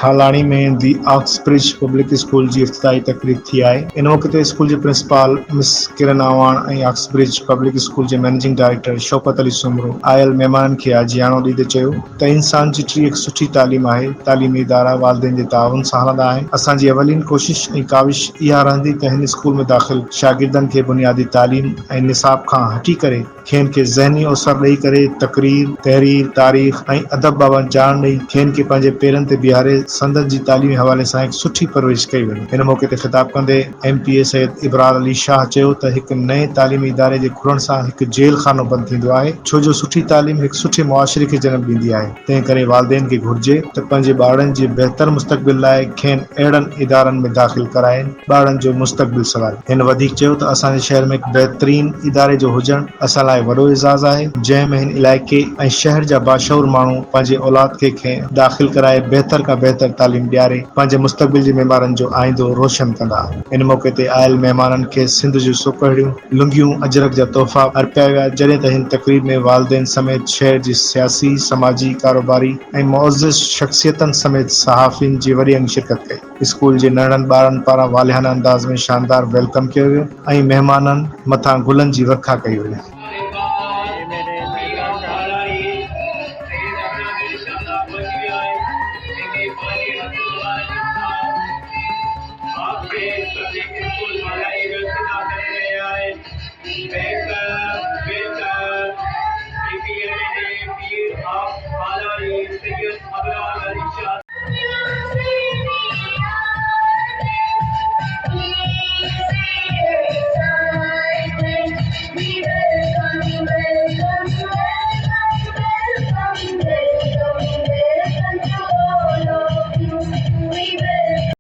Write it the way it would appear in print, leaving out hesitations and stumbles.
हालाणी में दी Oxbridge public school जी इफ्तिताही तकरीब थी आहे। इन मौके ते स्कूल जे प्रिंसिपल मिस किरण आवाण ऐं ऑक्सब्रिज पब्लिक स्कूल जे मैनेजिंग डायरेक्टर शौकत अली सुमरो आयल महिमाननि खे आजियाणो ॾींदे चयो त इंसान जी टी हिकु सुठी तालीम आहे। तालीमी इदारा वालिदैन जे ताउन सां हलंदा आहिनि। असांजी अवलीन कोशिश ऐं काविश इहा रहंदी त हिन स्कूल में दाख़िल शागिर्दनि खे बुनियादी तालीम ऐं निसाब खां हटी करे खेनि खे ज़हनी असर ॾेई करे तकरीर, तहरीर, तारीख़ ऐं अदब बाबति ॼाण ॾेई खेनि खे पंहिंजे पेरनि ते बीहारे संदनि जी तालीमी हवाले सां हिकु सुठी परवरिश कई वञे। हिन मौके ते ख़िताब कंदे MPA सैयद इबरार अली शाह चयो त हिकु नए तालीमी इदारे जे खुलण सां हिकु जेल खानो बंदि थींदो आहे, छो जो सुठी तालीम हिकु सुठे मुआशिरे खे जनम ॾींदी आहे। तंहिं करे वालिदैन खे घुर्जे त पंहिंजे ॿारनि जे बहितर मुस्तक़बिल लाइ खेनि अहिड़नि इदारनि में दाख़िल कराइनि ॿारनि जो मुस्तक़बिल सवारे। हिन वधीक चयो त असांजे शहर में हिकु बहितरीन इदारे जो हुजणु असां लाइ वॾो एज़ाज़ आहे, जंहिं में हिन इलाइक़े ऐं शहर जा बाशऊर माण्हू पंहिंजे औलाद खे दाख़िल कराए बहितर खां बहितर तालीम ॾियारे पंहिंजे मुस्तक़बिल जे महिमारनि जो आईंदो रोशन कंदा। इन मौके ते आयल महिमाननि खे सिंध जूं सुपड़ियूं, लुंगियूं, अजरक जा तोहफ़ा अर्पिया विया, जॾहिं त हिन तक़रीब में वालिदैन समेत शहर जी सियासी, समाजी, कारोबारी ऐं मुअज़्ज़िज़ शख़्सियतनि समेत सहाफ़ियुनि जी वॾी अंग शिरकत कई। स्कूल जे नंढनि ॿारनि पारां वालिहाना अंदाज़ में शानदार वेलकम कयो वियो ऐं महिमाननि मथां गुलनि जी वर्खा कई वई।